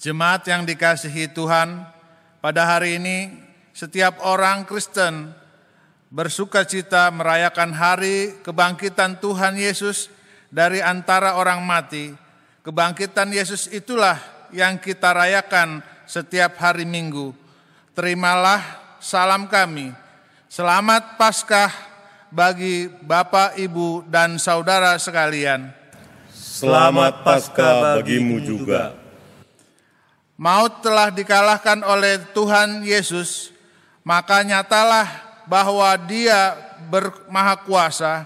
Jemaat yang dikasihi Tuhan, pada hari ini setiap orang Kristen bersukacita merayakan hari kebangkitan Tuhan Yesus dari antara orang mati. Kebangkitan Yesus itulah yang kita rayakan setiap hari Minggu. Terimalah salam kami. Selamat Paskah bagi Bapak, Ibu, dan saudara sekalian. Selamat Paskah bagimu juga. Maut telah dikalahkan oleh Tuhan Yesus, maka nyatalah bahwa Dia bermaha kuasa.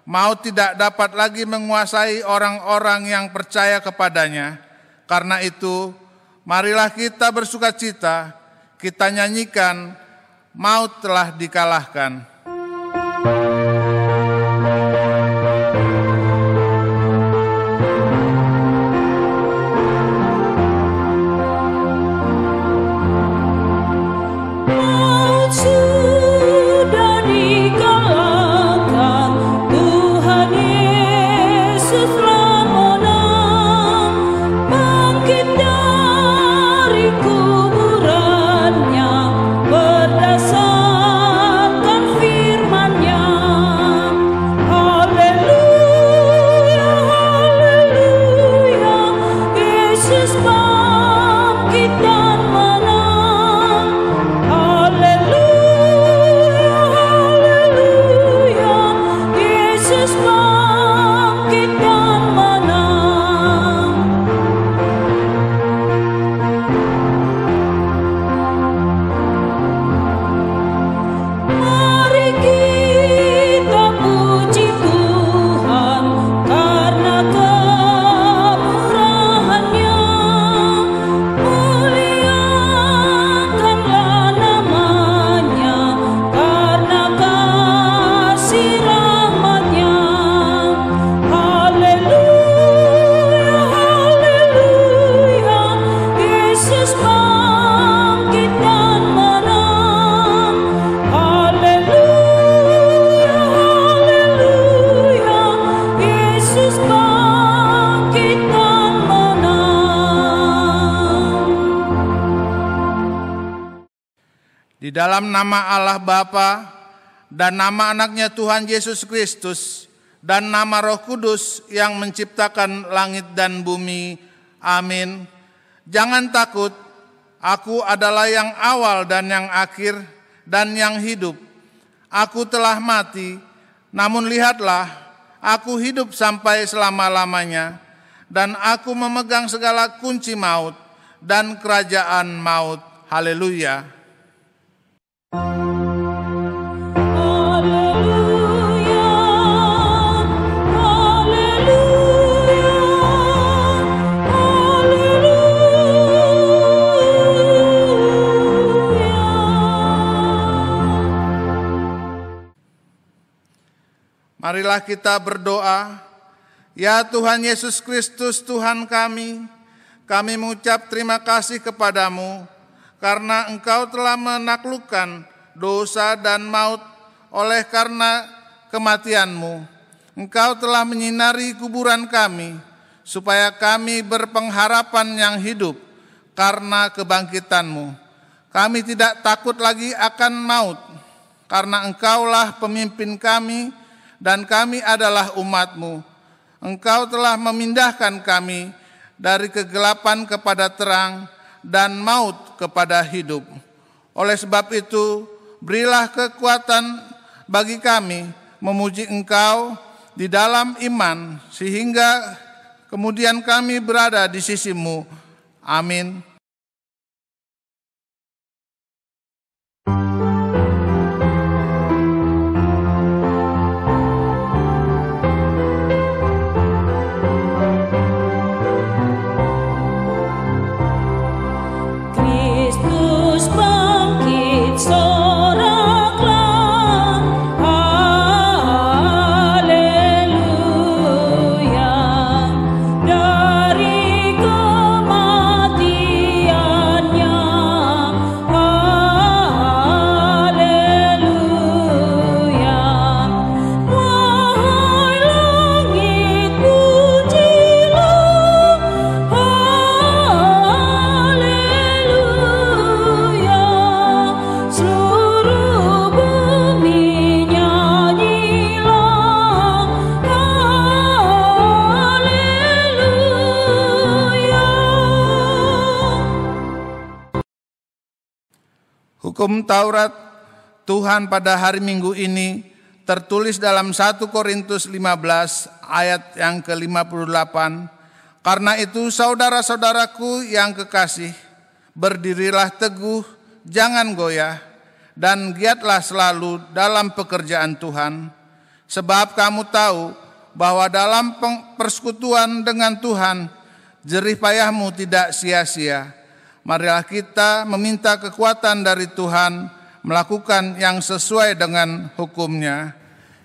Maut tidak dapat lagi menguasai orang-orang yang percaya kepadanya. Karena itu, marilah kita bersukacita, kita nyanyikan, maut telah dikalahkan. Di dalam nama Allah Bapa dan nama anaknya Tuhan Yesus Kristus dan nama Roh Kudus yang menciptakan langit dan bumi. Amin. Jangan takut, aku adalah yang awal dan yang akhir dan yang hidup. Aku telah mati, namun lihatlah, aku hidup sampai selama-lamanya, dan aku memegang segala kunci maut dan kerajaan maut. Haleluya. Marilah kita berdoa. Ya Tuhan Yesus Kristus, Tuhan kami mengucap terima kasih kepadamu karena Engkau telah menaklukkan dosa dan maut oleh karena kematian-Mu. Engkau telah menyinari kuburan kami supaya kami berpengharapan yang hidup karena kebangkitan-Mu. Kami tidak takut lagi akan maut, karena Engkaulah pemimpin kami dan kami adalah umat-Mu. Engkau telah memindahkan kami dari kegelapan kepada terang dan maut kepada hidup. Oleh sebab itu, berilah kekuatan bagi kami memuji Engkau di dalam iman, sehingga kemudian kami berada di sisi-Mu. Amin. Hukum Taurat Tuhan pada hari Minggu ini tertulis dalam 1 Korintus 15 ayat yang ke-58. Karena itu saudara-saudaraku yang kekasih, berdirilah teguh, jangan goyah, dan giatlah selalu dalam pekerjaan Tuhan. Sebab kamu tahu bahwa dalam persekutuan dengan Tuhan, jerih payahmu tidak sia-sia. Marilah kita meminta kekuatan dari Tuhan melakukan yang sesuai dengan hukum-Nya.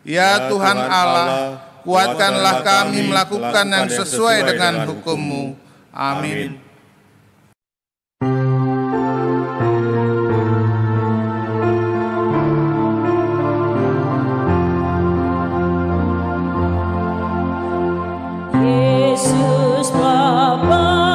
Ya Tuhan Allah, kuatkanlah kami melakukan yang sesuai dengan hukum-Mu. Amin. Yesus Bapa,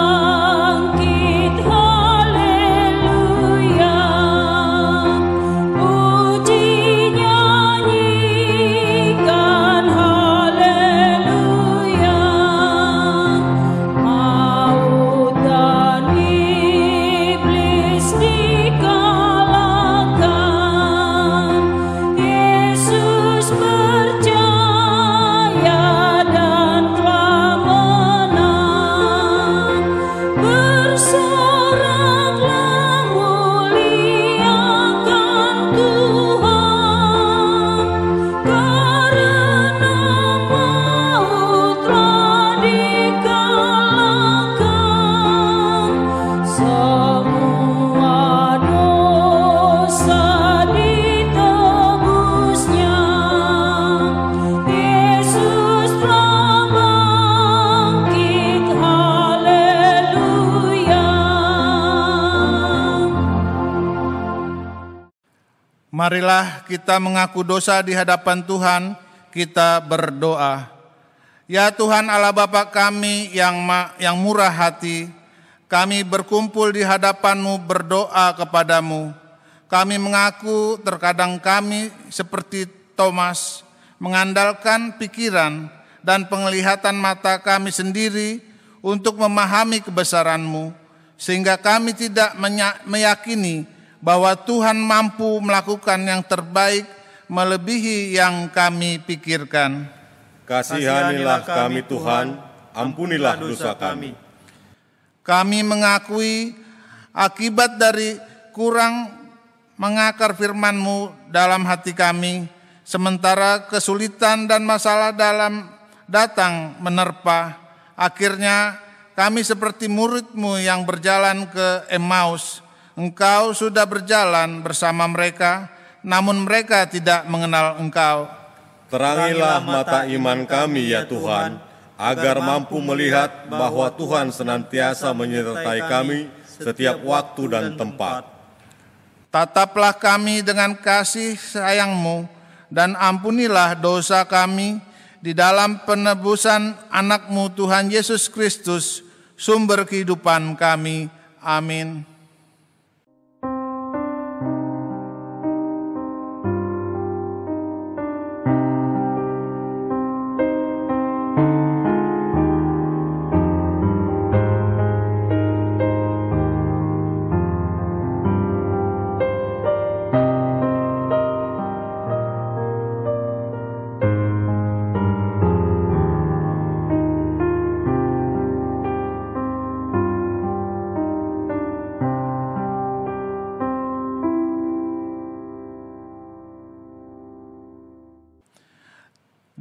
marilah kita mengaku dosa di hadapan Tuhan, kita berdoa. Ya Tuhan Allah Bapa kami yang murah hati, kami berkumpul di hadapan-Mu berdoa kepadamu. Kami mengaku terkadang kami seperti Thomas, mengandalkan pikiran dan penglihatan mata kami sendiri untuk memahami kebesaran-Mu, sehingga kami tidak meyakini bahwa Tuhan mampu melakukan yang terbaik melebihi yang kami pikirkan. Kasihanilah kami Tuhan, ampunilah dosa kami. Kami mengakui akibat dari kurang mengakar firman-Mu dalam hati kami, sementara kesulitan dan masalah datang menerpa. Akhirnya kami seperti murid-Mu yang berjalan ke Emmaus. Engkau sudah berjalan bersama mereka, namun mereka tidak mengenal Engkau. Terangilah mata iman kami ya Tuhan, agar mampu melihat bahwa Tuhan senantiasa menyertai kami setiap waktu dan tempat. Tataplah kami dengan kasih sayang-Mu, dan ampunilah dosa kami di dalam penebusan anak-Mu Tuhan Yesus Kristus, sumber kehidupan kami. Amin.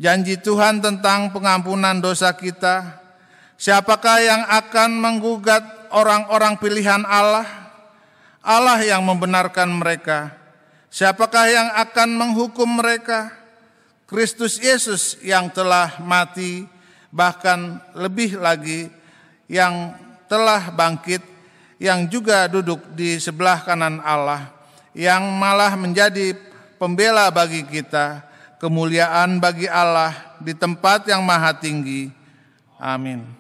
janji Tuhan tentang pengampunan dosa kita. Siapakah yang akan menggugat orang-orang pilihan Allah? Allah yang membenarkan mereka. Siapakah yang akan menghukum mereka? Kristus Yesus yang telah mati, bahkan lebih lagi yang telah bangkit, yang juga duduk di sebelah kanan Allah, yang malah menjadi pembela bagi kita, kemuliaan bagi Allah di tempat yang maha tinggi. Amin.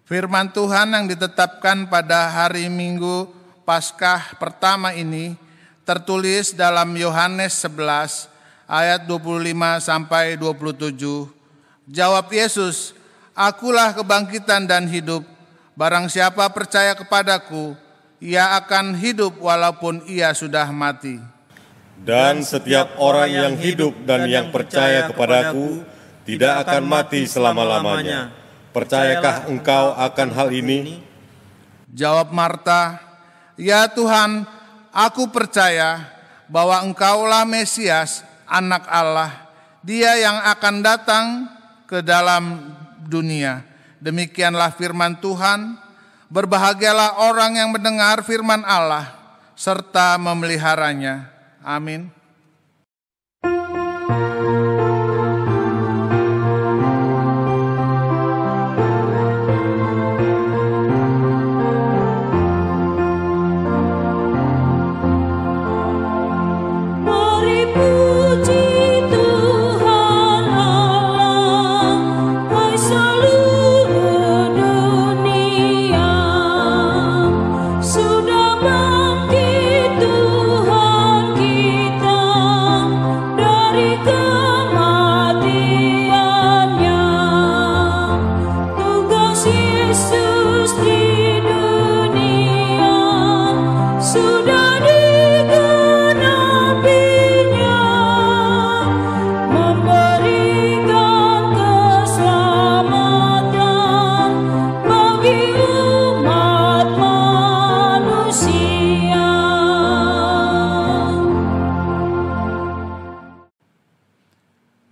Firman Tuhan yang ditetapkan pada hari Minggu Paskah pertama ini tertulis dalam Yohanes 11 ayat 25 sampai 27. Jawab Yesus, "Akulah kebangkitan dan hidup. Barang siapa percaya kepadaku, ia akan hidup walaupun ia sudah mati. Dan setiap orang yang hidup dan yang percaya kepadaku tidak akan mati selama-lamanya. Percayakah engkau akan hal ini?" Jawab Marta, "Ya Tuhan, aku percaya bahwa Engkaulah Mesias, Anak Allah, Dia yang akan datang ke dalam dunia." Demikianlah firman Tuhan. Berbahagialah orang yang mendengar firman Allah serta memeliharanya. Amin.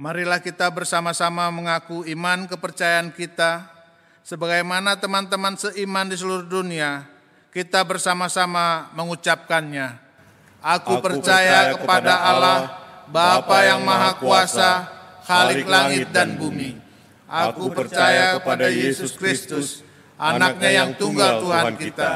Marilah kita bersama-sama mengaku iman kepercayaan kita, sebagaimana teman-teman seiman di seluruh dunia, kita bersama-sama mengucapkannya. Aku percaya kepada Allah, Bapa yang Maha Kuasa, Khalik langit dan bumi. Aku percaya kepada Yesus Kristus, Anaknya yang tunggal Tuhan kita,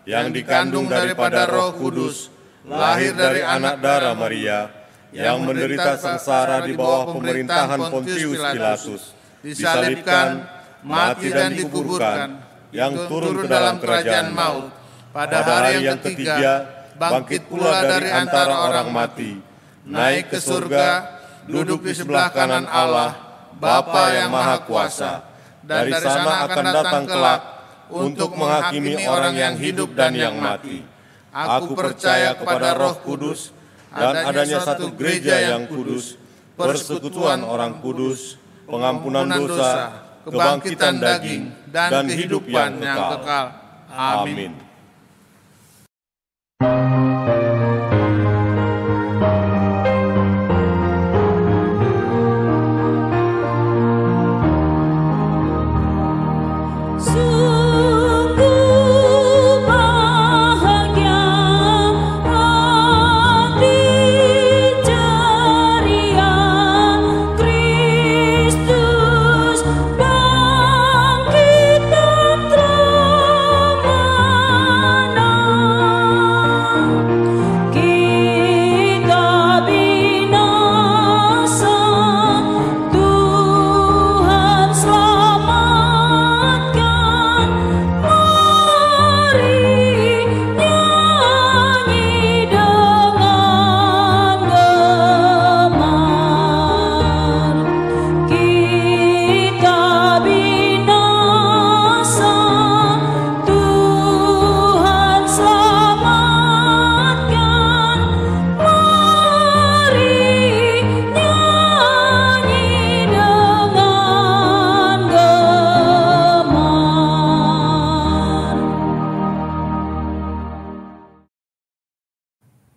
yang dikandung daripada Roh Kudus, lahir dari anak darah Maria, yang menderita sengsara di bawah pemerintahan Pontius Pilatus, disalibkan, mati dan dikuburkan, yang turun ke dalam kerajaan maut, pada hari yang ketiga bangkit pula dari antara orang mati, naik ke surga, duduk di sebelah kanan Allah, Bapa yang Maha Kuasa. Dari sana akan datang kelak untuk menghakimi orang yang hidup dan yang mati. Aku percaya kepada Roh Kudus, dan adanya satu gereja yang kudus, persekutuan orang kudus, pengampunan dosa, kebangkitan daging, dan kehidupan yang kekal. Amin. Kristus bangkit dan terus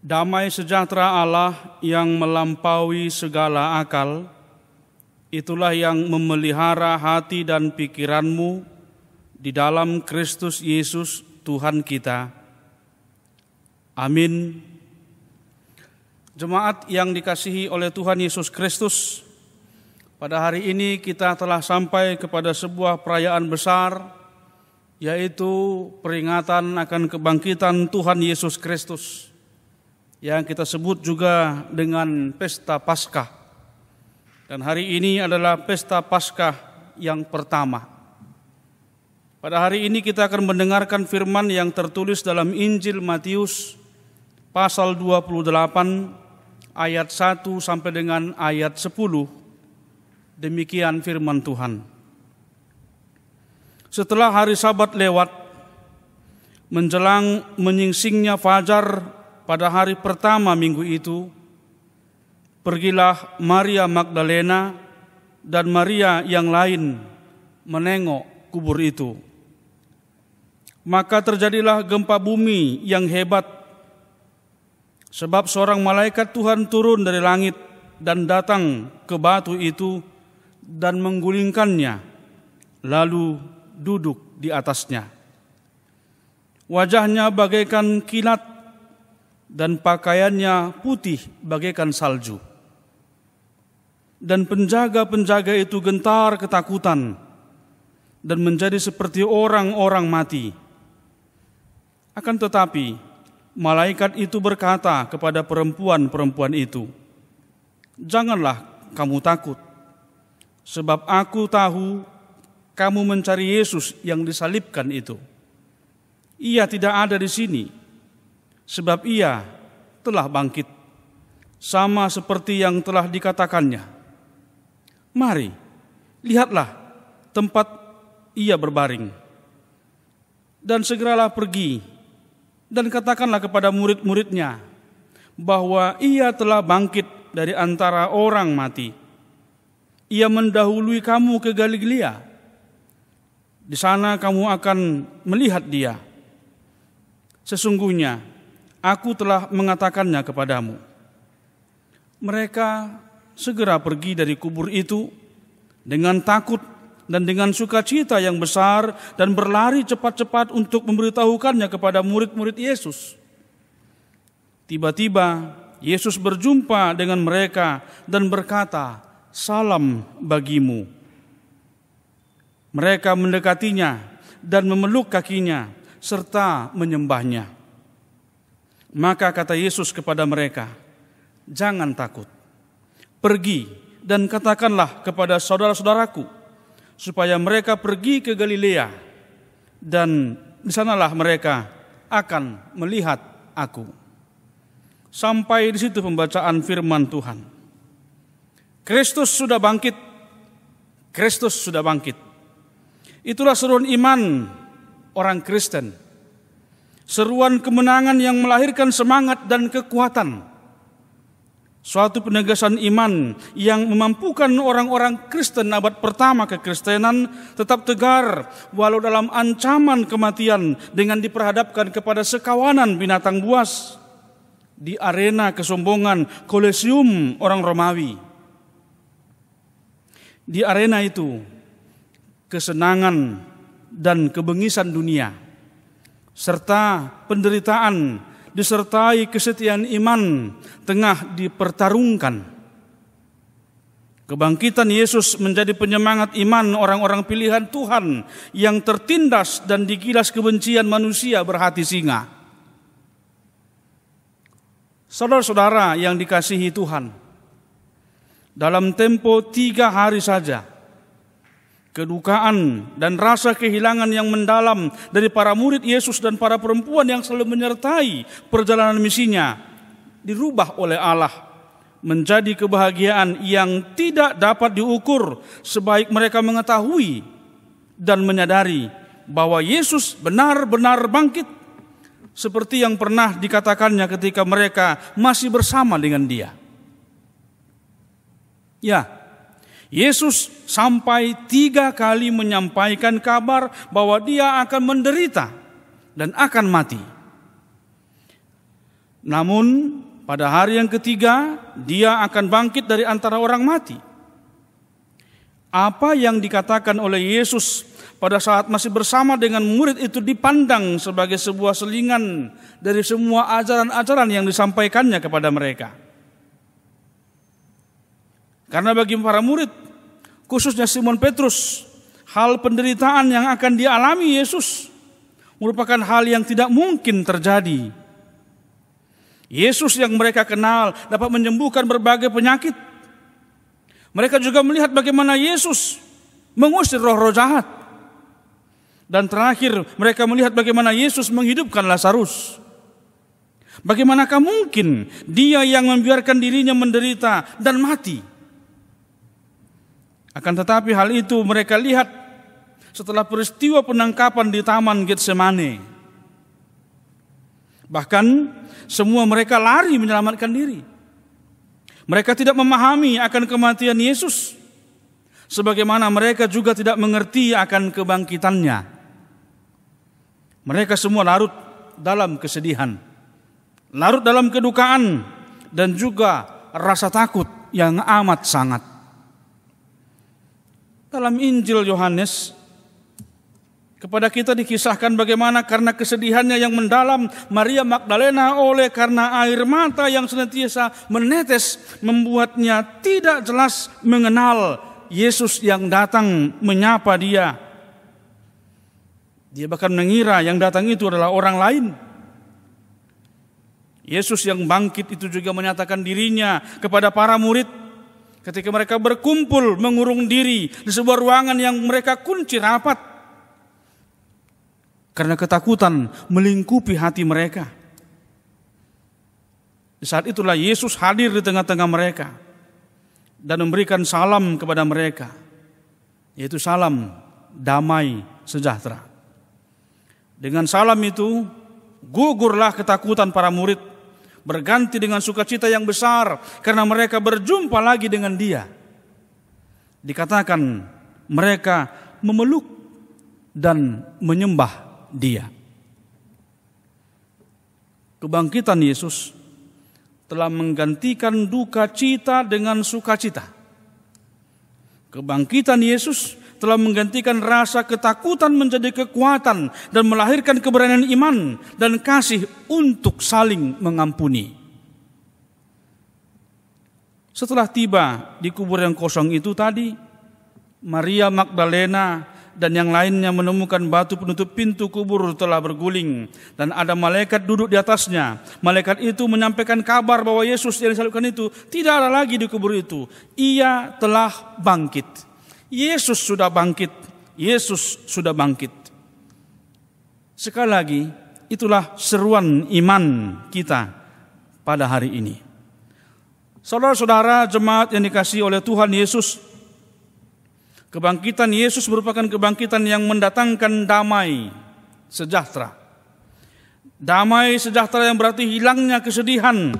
Damai sejahtera Allah yang melampaui segala akal, itulah yang memelihara hati dan pikiranmu di dalam Kristus Yesus Tuhan kita. Amin. Jemaat yang dikasihi oleh Tuhan Yesus Kristus, pada hari ini kita telah sampai kepada sebuah perayaan besar, yaitu peringatan akan kebangkitan Tuhan Yesus Kristus, yang kita sebut juga dengan Pesta Paskah. Dan hari ini adalah Pesta Paskah yang pertama. Pada hari ini kita akan mendengarkan firman yang tertulis dalam Injil Matius pasal 28 ayat 1 sampai dengan ayat 10. Demikian firman Tuhan. Setelah hari Sabat lewat, menjelang menyingsingnya fajar pada hari pertama minggu itu, pergilah Maria Magdalena dan Maria yang lain menengok kubur itu. Maka terjadilah gempa bumi yang hebat, sebab seorang malaikat Tuhan turun dari langit dan datang ke batu itu dan menggulingkannya, lalu duduk di atasnya. Wajahnya bagaikan kilat dan pakaiannya putih bagaikan salju. Dan penjaga-penjaga itu gentar ketakutan dan menjadi seperti orang-orang mati. Akan tetapi malaikat itu berkata kepada perempuan-perempuan itu, "Janganlah kamu takut, sebab aku tahu kamu mencari Yesus yang disalibkan itu. Ia tidak ada di sini, sebab ia telah bangkit, sama seperti yang telah dikatakannya. Mari, lihatlah tempat ia berbaring. Dan segeralah pergi dan katakanlah kepada murid-muridnya bahwa ia telah bangkit dari antara orang mati. Ia mendahului kamu ke Galilea. Di sana kamu akan melihat dia. Sesungguhnya aku telah mengatakannya kepadamu." Mereka segera pergi dari kubur itu dengan takut dan dengan sukacita yang besar dan berlari cepat-cepat untuk memberitahukannya kepada murid-murid Yesus. Tiba-tiba Yesus berjumpa dengan mereka dan berkata, "Salam bagimu." Mereka mendekatinya dan memeluk kakinya serta menyembahnya. Maka kata Yesus kepada mereka, "Jangan takut. Pergi dan katakanlah kepada saudara-saudaraku supaya mereka pergi ke Galilea, dan di sanalah mereka akan melihat aku." Sampai di situ pembacaan firman Tuhan. Kristus sudah bangkit. Kristus sudah bangkit. Itulah seruan iman orang Kristen. Seruan kemenangan yang melahirkan semangat dan kekuatan. Suatu penegasan iman yang memampukan orang-orang Kristen abad pertama kekristenan tetap tegar walau dalam ancaman kematian dengan diperhadapkan kepada sekawanan binatang buas di arena kesombongan Kolosium orang Romawi. Di arena itu kesenangan dan kebengisan dunia serta penderitaan disertai kesetiaan iman tengah dipertarungkan. Kebangkitan Yesus menjadi penyemangat iman orang-orang pilihan Tuhan yang tertindas dan digilas kebencian manusia berhati singa. Saudara-saudara yang dikasihi Tuhan, dalam tempo 3 hari saja, kedukaan dan rasa kehilangan yang mendalam dari para murid Yesus dan para perempuan yang selalu menyertai perjalanan misinya dirubah oleh Allah menjadi kebahagiaan yang tidak dapat diukur sebaik mereka mengetahui dan menyadari bahwa Yesus benar-benar bangkit seperti yang pernah dikatakannya ketika mereka masih bersama dengan Dia. Ya, Yesus sampai 3 kali menyampaikan kabar bahwa Dia akan menderita dan akan mati. Namun pada hari yang ketiga dia akan bangkit dari antara orang mati. Apa yang dikatakan oleh Yesus pada saat masih bersama dengan murid itu dipandang sebagai sebuah selingan dari semua ajaran-ajaran yang disampaikannya kepada mereka. Karena bagi para murid, khususnya Simon Petrus, hal penderitaan yang akan dialami Yesus merupakan hal yang tidak mungkin terjadi. Yesus yang mereka kenal dapat menyembuhkan berbagai penyakit. Mereka juga melihat bagaimana Yesus mengusir roh-roh jahat. Dan terakhir mereka melihat bagaimana Yesus menghidupkan Lazarus. Bagaimanakah mungkin dia yang membiarkan dirinya menderita dan mati? Akan tetapi hal itu mereka lihat setelah peristiwa penangkapan di Taman Getsemane. Bahkan semua mereka lari menyelamatkan diri. Mereka tidak memahami akan kematian Yesus, sebagaimana mereka juga tidak mengerti akan kebangkitannya. Mereka semua larut dalam kesedihan, larut dalam kedukaan, dan juga rasa takut yang amat sangat. Dalam Injil Yohanes, kepada kita dikisahkan bagaimana karena kesedihannya yang mendalam, Maria Magdalena oleh karena air mata yang senantiasa menetes membuatnya tidak jelas mengenal Yesus yang datang menyapa dia. Dia bahkan mengira yang datang itu adalah orang lain. Yesus yang bangkit itu juga menyatakan dirinya kepada para murid ketika mereka berkumpul mengurung diri di sebuah ruangan yang mereka kunci rapat. Karena ketakutan melingkupi hati mereka. Di saat itulah Yesus hadir di tengah-tengah mereka dan memberikan salam kepada mereka, yaitu salam damai sejahtera. Dengan salam itu gugurlah ketakutan para murid, berganti dengan sukacita yang besar karena mereka berjumpa lagi dengan Dia. Dikatakan mereka memeluk dan menyembah Dia. Kebangkitan Yesus telah menggantikan duka cita dengan sukacita. Kebangkitan Yesus telah menggantikan rasa ketakutan menjadi kekuatan dan melahirkan keberanian iman dan kasih untuk saling mengampuni. Setelah tiba di kubur yang kosong itu tadi, Maria Magdalena dan yang lainnya menemukan batu penutup pintu kubur telah berguling dan ada malaikat duduk di atasnya. Malaikat itu menyampaikan kabar bahwa Yesus yang disalibkan itu tidak ada lagi di kubur itu. Ia telah bangkit. Yesus sudah bangkit. Yesus sudah bangkit. Sekali lagi, itulah seruan iman kita pada hari ini. Saudara-saudara jemaat yang dikasihi oleh Tuhan Yesus, kebangkitan Yesus merupakan kebangkitan yang mendatangkan damai sejahtera. Damai sejahtera yang berarti hilangnya kesedihan,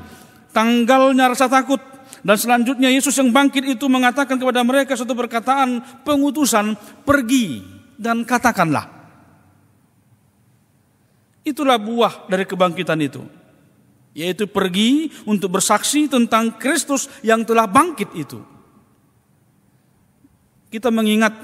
tanggalnya rasa takut. Dan selanjutnya Yesus yang bangkit itu mengatakan kepada mereka suatu perkataan pengutusan, pergi dan katakanlah. Itulah buah dari kebangkitan itu, yaitu pergi untuk bersaksi tentang Kristus yang telah bangkit itu. Kita mengingat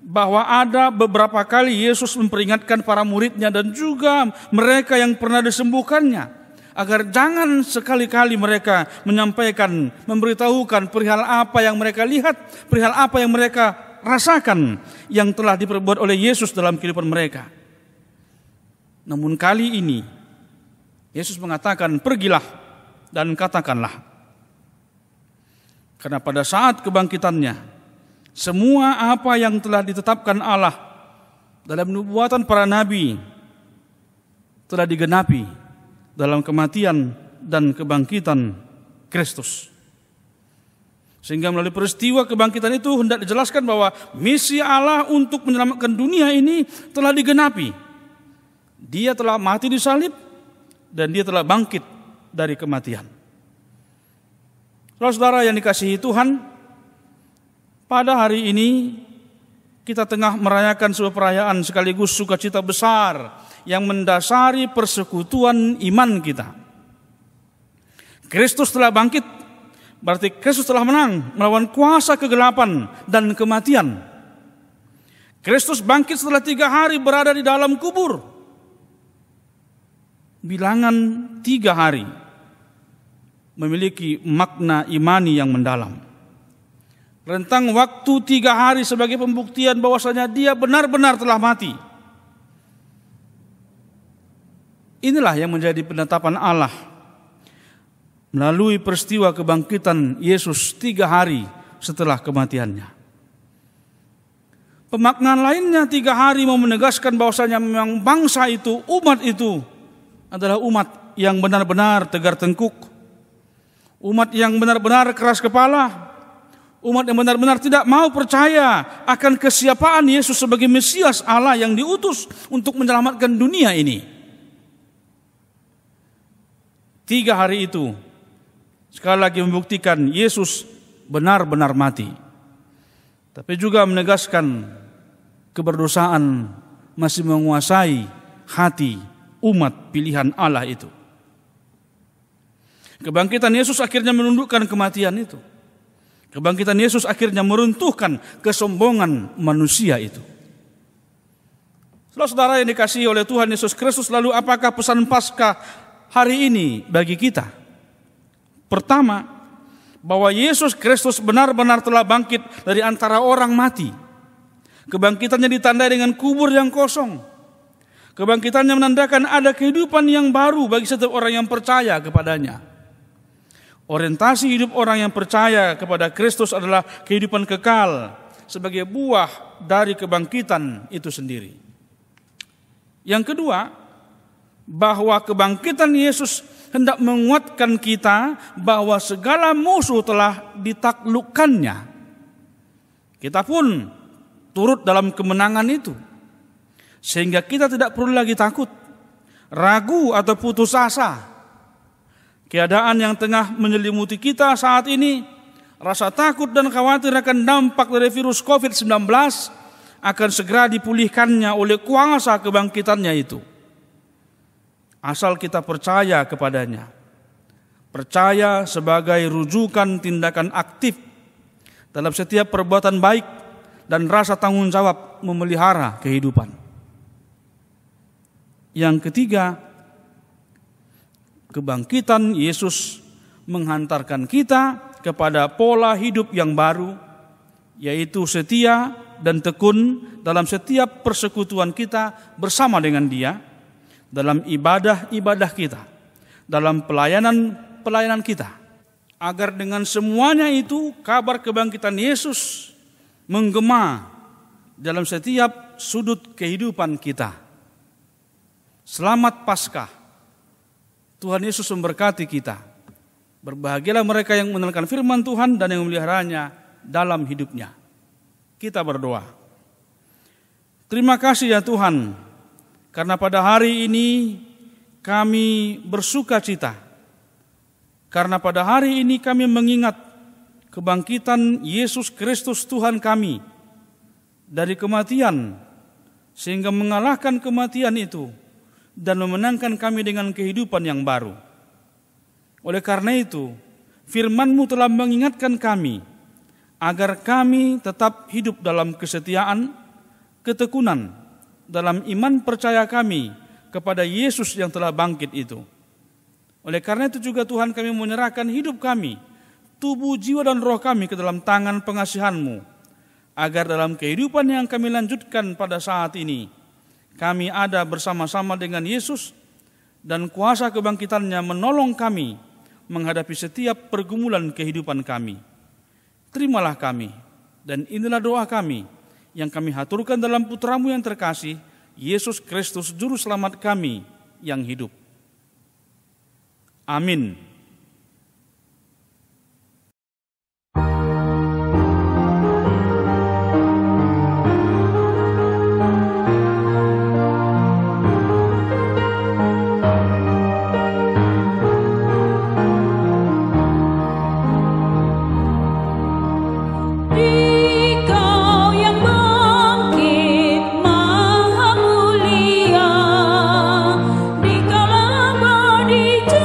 bahwa ada beberapa kali Yesus memperingatkan para muridnya dan juga mereka yang pernah disembuhkannya, agar jangan sekali-kali mereka menyampaikan, memberitahukan perihal apa yang mereka lihat, perihal apa yang mereka rasakan yang telah diperbuat oleh Yesus dalam kehidupan mereka. Namun kali ini Yesus mengatakan, pergilah dan katakanlah. Karena pada saat kebangkitannya, semua apa yang telah ditetapkan Allah dalam nubuatan para nabi telah digenapi dalam kematian dan kebangkitan Kristus. Sehingga melalui peristiwa kebangkitan itu hendak dijelaskan bahwa misi Allah untuk menyelamatkan dunia ini telah digenapi. Dia telah mati di salib dan dia telah bangkit dari kematian. Saudara-saudara yang dikasihi Tuhan, pada hari ini kita tengah merayakan sebuah perayaan sekaligus sukacita besar yang mendasari persekutuan iman kita. Kristus telah bangkit, berarti Kristus telah menang melawan kuasa kegelapan dan kematian. Kristus bangkit setelah 3 hari berada di dalam kubur. Bilangan 3 hari memiliki makna imani yang mendalam. Rentang waktu 3 hari sebagai pembuktian bahwasanya dia benar-benar telah mati. Inilah yang menjadi penetapan Allah melalui peristiwa kebangkitan Yesus 3 hari setelah kematiannya. Pemaknaan lainnya 3 hari mau menegaskan bahwasanya memang bangsa itu, umat itu adalah umat yang benar-benar tegar tengkuk, umat yang benar-benar keras kepala, umat yang benar-benar tidak mau percaya akan kesiapaan Yesus sebagai Mesias Allah yang diutus untuk menyelamatkan dunia ini. 3 hari itu sekali lagi membuktikan Yesus benar-benar mati, tapi juga menegaskan keberdosaan masih menguasai hati umat pilihan Allah itu. Kebangkitan Yesus akhirnya menundukkan kematian itu. Kebangkitan Yesus akhirnya meruntuhkan kesombongan manusia itu. Saudara-saudara yang dikasihi oleh Tuhan Yesus Kristus, lalu apakah pesan Paskah hari ini bagi kita? Pertama, bahwa Yesus Kristus benar-benar telah bangkit dari antara orang mati. Kebangkitannya ditandai dengan kubur yang kosong. Kebangkitannya menandakan ada kehidupan yang baru bagi setiap orang yang percaya kepadanya. Orientasi hidup orang yang percaya kepada Kristus adalah kehidupan kekal sebagai buah dari kebangkitan itu sendiri. Yang kedua, bahwa kebangkitan Yesus hendak menguatkan kita bahwa segala musuh telah ditaklukkannya. Kita pun turut dalam kemenangan itu. Sehingga kita tidak perlu lagi takut, ragu atau putus asa. Keadaan yang tengah menyelimuti kita saat ini, rasa takut dan khawatir akan dampak dari virus COVID-19 akan segera dipulihkannya oleh kuasa kebangkitannya itu. Asal kita percaya kepadanya. Percaya sebagai rujukan tindakan aktif dalam setiap perbuatan baik dan rasa tanggung jawab memelihara kehidupan. Yang ketiga, kebangkitan Yesus menghantarkan kita kepada pola hidup yang baru, yaitu setia dan tekun dalam setiap persekutuan kita bersama dengan Dia, dalam ibadah-ibadah kita, dalam pelayanan kita, agar dengan semuanya itu kabar kebangkitan Yesus menggema dalam setiap sudut kehidupan kita. Selamat Paskah. Tuhan Yesus memberkati kita. Berbahagialah mereka yang mendengarkan firman Tuhan dan yang memeliharanya dalam hidupnya. Kita berdoa. Terima kasih ya Tuhan, karena pada hari ini kami bersuka cita. Karena pada hari ini kami mengingat kebangkitan Yesus Kristus Tuhan kami dari kematian, sehingga mengalahkan kematian itu dan memenangkan kami dengan kehidupan yang baru. Oleh karena itu, firman-Mu telah mengingatkan kami agar kami tetap hidup dalam kesetiaan, ketekunan dalam iman percaya kami kepada Yesus yang telah bangkit itu. Oleh karena itu juga Tuhan, kami menyerahkan hidup kami, tubuh, jiwa dan roh kami ke dalam tangan pengasihan-Mu, agar dalam kehidupan yang kami lanjutkan pada saat ini, kami ada bersama-sama dengan Yesus dan kuasa kebangkitannya menolong kami menghadapi setiap pergumulan kehidupan kami. Terimalah kami, dan inilah doa kami yang kami haturkan dalam Putra-Mu yang terkasih, Yesus Kristus Juru Selamat kami yang hidup. Amin. Dikala berdijaya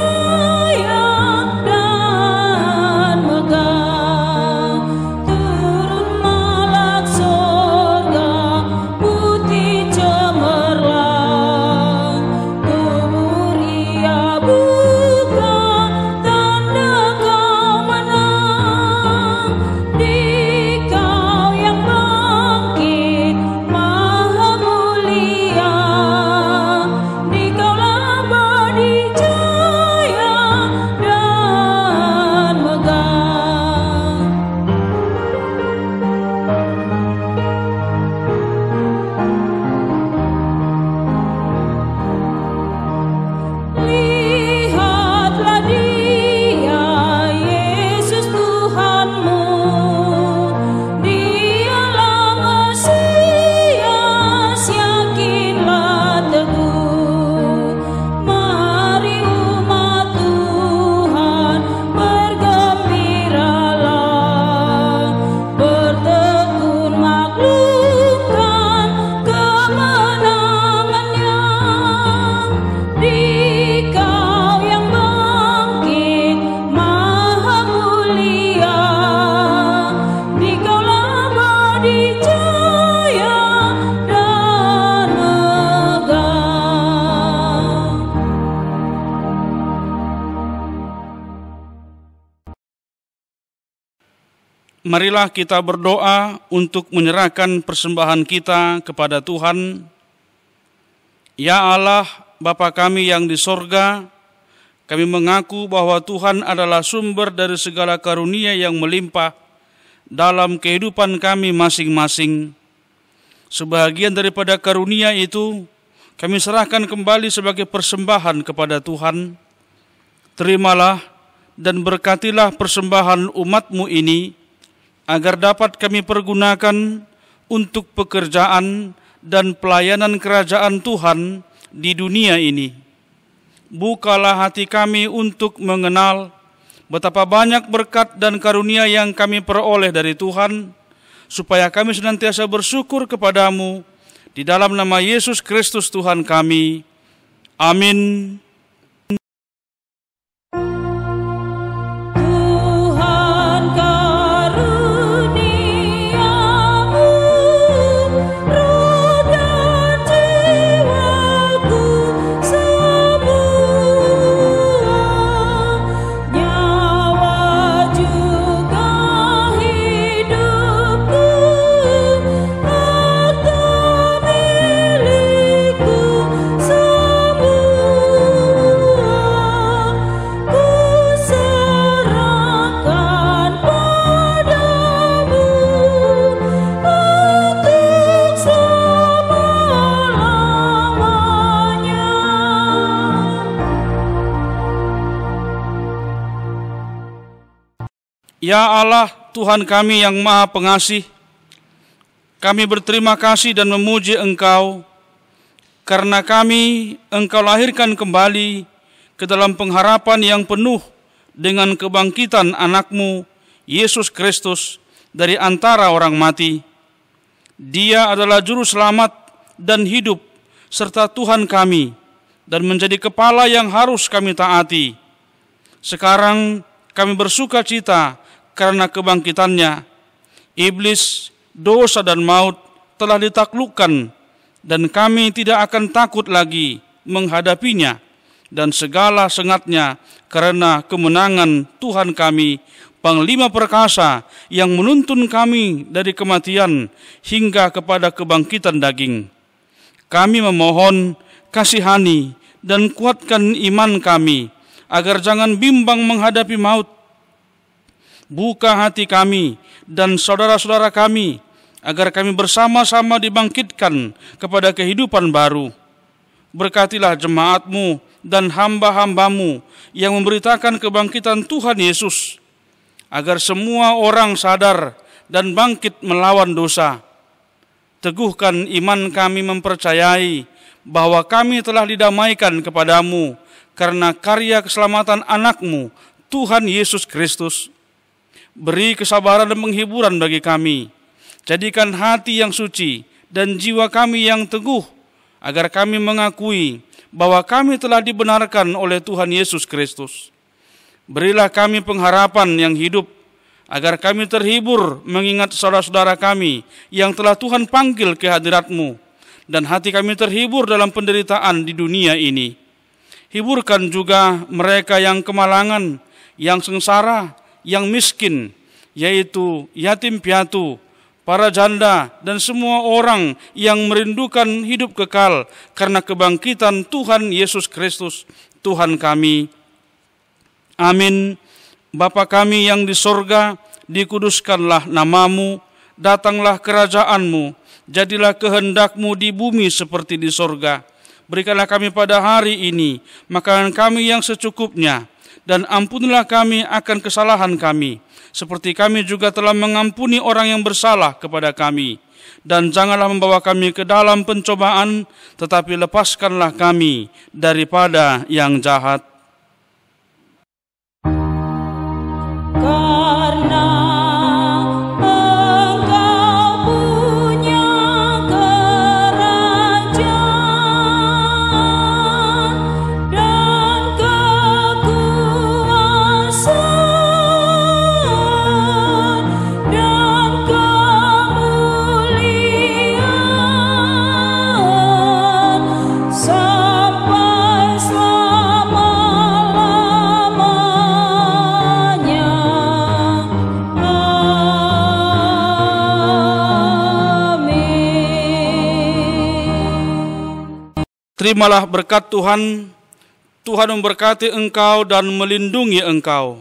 marilah kita berdoa untuk menyerahkan persembahan kita kepada Tuhan. Ya Allah, Bapa kami yang di sorga, kami mengaku bahwa Tuhan adalah sumber dari segala karunia yang melimpah dalam kehidupan kami masing-masing. Sebahagian daripada karunia itu kami serahkan kembali sebagai persembahan kepada Tuhan. Terimalah dan berkatilah persembahan umat-Mu ini, agar dapat kami pergunakan untuk pekerjaan dan pelayanan kerajaan Tuhan di dunia ini. Bukalah hati kami untuk mengenal betapa banyak berkat dan karunia yang kami peroleh dari Tuhan, supaya kami senantiasa bersyukur kepadamu di dalam nama Yesus Kristus Tuhan kami. Amin. Ya Allah, Tuhan kami yang Maha Pengasih, kami berterima kasih dan memuji Engkau karena Engkau lahirkan kembali ke dalam pengharapan yang penuh dengan kebangkitan anak-Mu, Yesus Kristus, dari antara orang mati. Dia adalah juru selamat dan hidup serta Tuhan kami dan menjadi kepala yang harus kami taati. Sekarang kami bersuka cita karena kebangkitannya. Iblis, dosa dan maut telah ditaklukkan dan kami tidak akan takut lagi menghadapinya dan segala sengatnya karena kemenangan Tuhan kami, Panglima perkasa yang menuntun kami dari kematian hingga kepada kebangkitan daging. Kami memohon kasihani dan kuatkan iman kami agar jangan bimbang menghadapi maut. Buka hati kami dan saudara-saudara kami, agar kami bersama-sama dibangkitkan kepada kehidupan baru. Berkatilah jemaat-Mu dan hamba-hamba-Mu yang memberitakan kebangkitan Tuhan Yesus, agar semua orang sadar dan bangkit melawan dosa. Teguhkan iman kami mempercayai bahwa kami telah didamaikan kepadamu karena karya keselamatan anak-Mu, Tuhan Yesus Kristus. Beri kesabaran dan penghiburan bagi kami. Jadikan hati yang suci dan jiwa kami yang teguh, agar kami mengakui bahwa kami telah dibenarkan oleh Tuhan Yesus Kristus. Berilah kami pengharapan yang hidup, agar kami terhibur mengingat saudara-saudara kami yang telah Tuhan panggil ke hadirat-Mu, dan hati kami terhibur dalam penderitaan di dunia ini. Hiburkan juga mereka yang kemalangan, yang sengsara, yang miskin, yaitu yatim piatu, para janda, dan semua orang yang merindukan hidup kekal karena kebangkitan Tuhan Yesus Kristus, Tuhan kami. Amin. Bapa kami yang di sorga, dikuduskanlah nama-Mu, datanglah kerajaan-Mu, jadilah kehendak-Mu di bumi seperti di sorga. Berikanlah kami pada hari ini makanan kami yang secukupnya, dan ampunilah kami akan kesalahan kami, seperti kami juga telah mengampuni orang yang bersalah kepada kami. Dan janganlah membawa kami ke dalam pencobaan, tetapi lepaskanlah kami daripada yang jahat. Karena sampai selama Terimalah berkat Tuhan. Tuhan memberkati engkau dan melindungi engkau.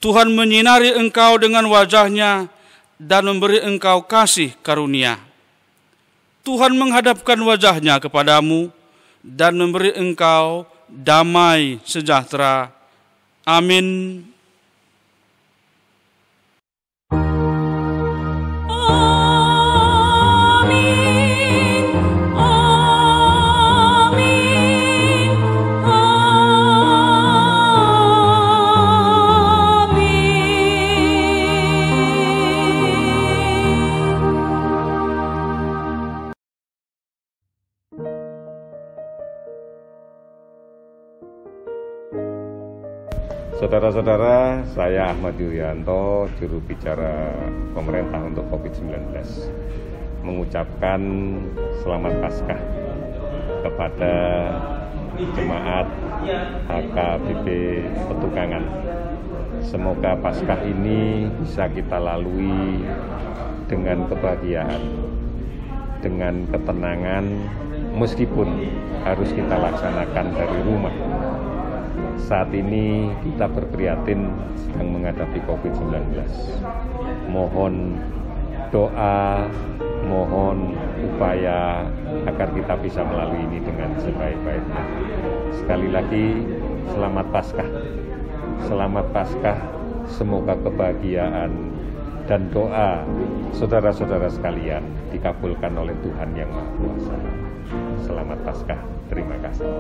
Tuhan menyinari engkau dengan wajah-Nya dan memberi engkau kasih karunia. Tuhan menghadapkan wajah-Nya kepadamu dan memberi engkau damai sejahtera. Amin. Saudara-saudara, saya Ahmad Yuryanto, juru bicara pemerintah untuk COVID-19, mengucapkan selamat Paskah kepada jemaat HKBP Petukangan. Semoga Paskah ini bisa kita lalui dengan kebahagiaan, dengan ketenangan, meskipun harus kita laksanakan dari rumah. Saat ini kita berprihatin sedang menghadapi COVID-19. Mohon doa, mohon upaya agar kita bisa melalui ini dengan sebaik-baiknya. Sekali lagi, selamat Paskah. Selamat Paskah, semoga kebahagiaan dan doa saudara-saudara sekalian dikabulkan oleh Tuhan Yang Maha Kuasa. Selamat Paskah, terima kasih.